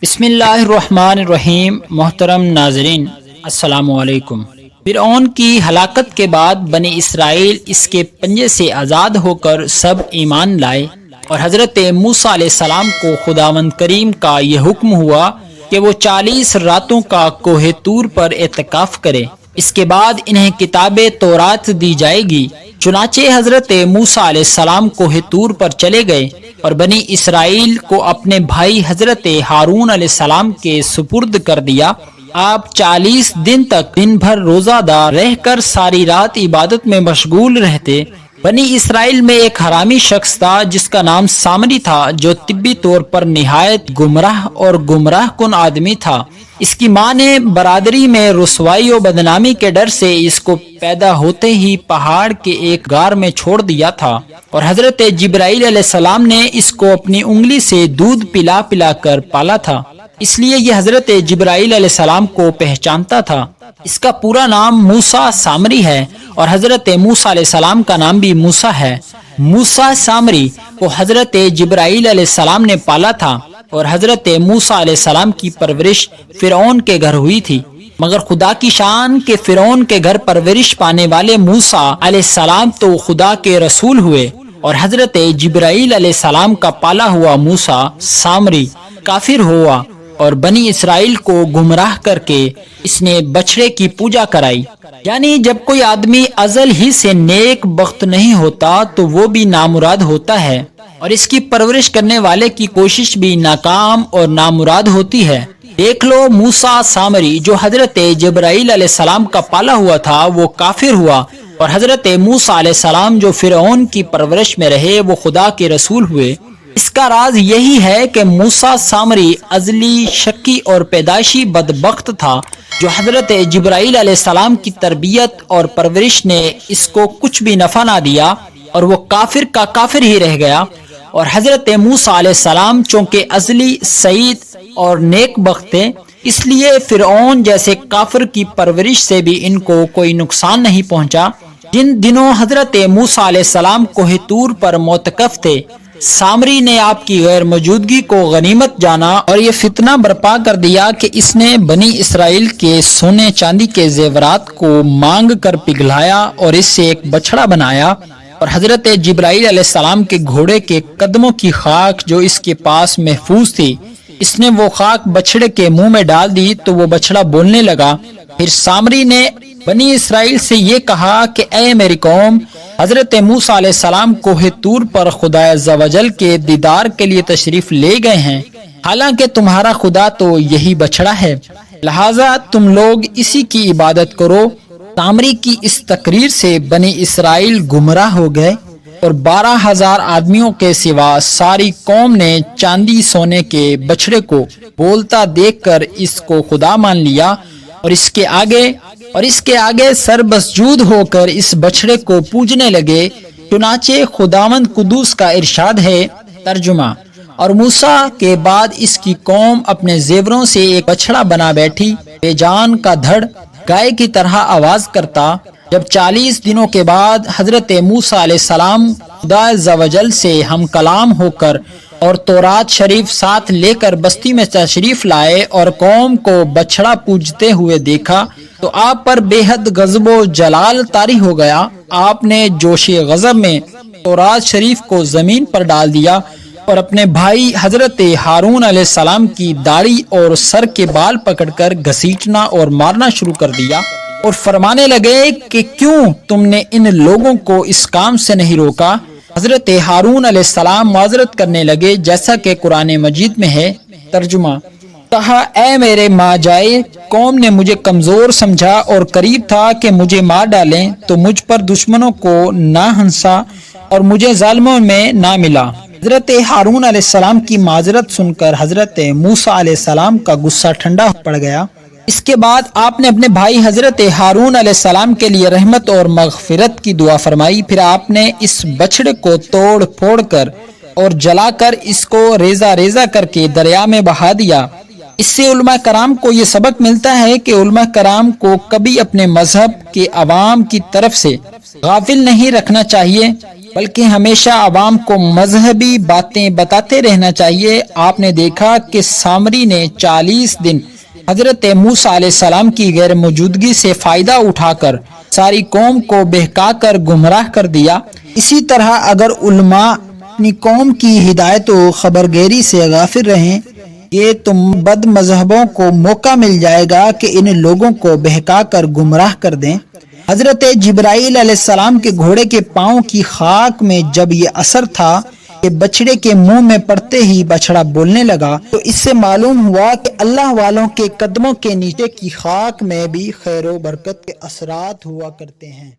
بسم اللہ الرحمن الرحیم۔ محترم ناظرین، السلام علیکم۔ فرعون کی ہلاکت کے بعد بنی اسرائیل اس کے پنجے سے آزاد ہو کر سب ایمان لائے، اور حضرت موسیٰ علیہ السلام کو خداوند کریم کا یہ حکم ہوا کہ وہ 40 راتوں کا کوہ طور پر اعتکاف کرے۔ اس کے بعد انہیں کتاب تورات دی جائے گی۔ چنانچہ حضرت موسیٰ علیہ السلام کوہ طور پر چلے گئے اور بنی اسرائیل کو اپنے بھائی حضرت ہارون علیہ السلام کے سپرد کر دیا۔ آپ 40 دن تک دن بھر روزہ دار رہ کر ساری رات عبادت میں مشغول رہتے۔ بنی اسرائیل میں ایک حرامی شخص تھا جس کا نام سامری تھا، جو طبی طور پر نہایت گمراہ اور گمراہ کن آدمی تھا۔ اس کی ماں نے برادری میں رسوائی و بدنامی کے ڈر سے اس کو پیدا ہوتے ہی پہاڑ کے ایک غار میں چھوڑ دیا تھا، اور حضرت جبرائیل علیہ السلام نے اس کو اپنی انگلی سے دودھ پلا پلا کر پالا تھا، اس لیے یہ حضرت جبرائیل علیہ السلام کو پہچانتا تھا۔ اس کا پورا نام موسیٰ سامری ہے، اور حضرت موسیٰ علیہ السلام کا نام بھی موسیٰ ہے۔ موسیٰ سامری کو حضرت جبرائیل علیہ السلام نے پالا تھا، اور حضرت موسیٰ علیہ السلام کی پرورش فرعون کے گھر ہوئی تھی، مگر خدا کی شان کہ فرعون کے گھر پرورش پانے والے موسیٰ علیہ السلام تو خدا کے رسول ہوئے، اور حضرت جبرائیل علیہ السلام کا پالا ہوا موسیٰ سامری کافر ہوا، اور بنی اسرائیل کو گمراہ کر کے اس نے بچڑے کی پوجا کرائی۔ یعنی جب کوئی آدمی ازل ہی سے نیک بخت نہیں ہوتا تو وہ بھی نامراد ہوتا ہے، اور اس کی پرورش کرنے والے کی کوشش بھی ناکام اور نامراد ہوتی ہے۔ دیکھ لو، موسیٰ سامری جو حضرت جبرائیل علیہ السلام کا پالا ہوا تھا وہ کافر ہوا، اور حضرت موسیٰ علیہ السلام جو فرعون کی پرورش میں رہے وہ خدا کے رسول ہوئے۔ اس کا راز یہی ہے کہ موسیٰ سامری ازلی شکی اور پیدائشی بدبخت تھا، جو حضرت جبرائیل علیہ السلام کی تربیت اور پرورش نے اس کو کچھ بھی نفع نہ دیا، اور وہ کافر کا کافر ہی رہ گیا۔ اور حضرت موسیٰ علیہ السلام چونکہ ازلی سعید اور نیک بخت تھے، اس لیے فرعون جیسے کافر کی پرورش سے بھی ان کو کوئی نقصان نہیں پہنچا۔ جن دنوں حضرت موسیٰ علیہ السلام کوہ طور پر معتکف تھے، سامری نے آپ کی غیر موجودگی کو غنیمت جانا اور یہ فتنہ برپا کر دیا کہ اس نے بنی اسرائیل کے سونے چاندی کے زیورات کو مانگ کر پگھلایا اور اس سے ایک بچڑا بنایا، اور حضرت جبرائیل علیہ السلام کے گھوڑے کے قدموں کی خاک جو اس کے پاس محفوظ تھی، اس نے وہ خاک بچڑے کے منہ میں ڈال دی تو وہ بچڑا بولنے لگا۔ پھر سامری نے بنی اسرائیل سے یہ کہا کہ اے میری قوم، حضرت موسیٰ علیہ السلام کوہ طور پر خدا عزوجل کے دیدار کے لیے تشریف لے گئے ہیں، حالانکہ تمہارا خدا تو یہی بچڑا ہے، لہٰذا تم لوگ اسی کی عبادت کرو۔ سامری کی اس تقریر سے بنی اسرائیل گمراہ ہو گئے، اور 12,000 آدمیوں کے سوا ساری قوم نے چاندی سونے کے بچڑے کو بولتا دیکھ کر اس کو خدا مان لیا، اور اس کے آگے سر مسجود ہو کر اس بچڑے کو پوجنے لگے۔ چنانچہ خداوند قدوس کا ارشاد ہے، ترجمہ: اور موسیٰ کے بعد اس کی قوم اپنے زیوروں سے ایک بچڑا بنا بیٹھی، بے جان کا دھڑ گائے کی طرح آواز کرتا۔ جب 40 دنوں کے بعد حضرت موسیٰ علیہ السلام خدا عزوجل سے ہم کلام ہو کر اور تورات شریف ساتھ لے کر بستی میں تشریف لائے اور قوم کو بچڑا پوجتے ہوئے دیکھا تو آپ پر بے حد غضب و جلال طاری ہو گیا۔ آپ نے جوش غضب میں تورات شریف کو زمین پر ڈال دیا اور اپنے بھائی حضرت ہارون علیہ السلام کی داڑھی اور سر کے بال پکڑ کر گھسیٹنا اور مارنا شروع کر دیا، اور فرمانے لگے کہ کیوں تم نے ان لوگوں کو اس کام سے نہیں روکا؟ حضرت ہارون علیہ السلام معذرت کرنے لگے، جیسا کہ قرآن مجید میں ہے، ترجمہ: کہا اے میرے ماں جائے، قوم نے مجھے کمزور سمجھا اور قریب تھا کہ مجھے مار ڈالیں، تو مجھ پر دشمنوں کو نہ ہنسا اور مجھے ظالموں میں نہ ملا۔ حضرت ہارون علیہ السلام کی معذرت سن کر حضرت موسیٰ علیہ السلام کا غصہ ٹھنڈا پڑ گیا۔ اس کے بعد آپ نے اپنے بھائی حضرت ہارون علیہ السلام کے لیے رحمت اور مغفرت کی دعا فرمائی۔ پھر آپ نے اس بچڑے کو توڑ پھوڑ کر اور جلا کر اس کو ریزہ ریزہ کر کے دریا میں بہا دیا۔ اس سے علماء کرام کو یہ سبق ملتا ہے کہ علماء کرام کو کبھی اپنے مذہب کے عوام کی طرف سے غافل نہیں رکھنا چاہیے، بلکہ ہمیشہ عوام کو مذہبی باتیں بتاتے رہنا چاہیے۔ آپ نے دیکھا کہ سامری نے 40 دن حضرت موسیٰ علیہ السلام کی غیر موجودگی سے فائدہ اٹھا کر ساری قوم کو بہکا کر گمراہ کر دیا۔ اسی طرح اگر علماء اپنی قوم کی ہدایت و خبرگیری سے غافل رہیں یہ تو بد مذہبوں کو موقع مل جائے گا کہ ان لوگوں کو بہکا کر گمراہ کر دیں۔ حضرت جبرائیل علیہ السلام کے گھوڑے کے پاؤں کی خاک میں جب یہ اثر تھا کہ بچڑے کے منہ میں پڑتے ہی بچڑا بولنے لگا تو اس سے معلوم ہوا کہ اللہ والوں کے قدموں کے نیچے کی خاک میں بھی خیر و برکت کے اثرات ہوا کرتے ہیں۔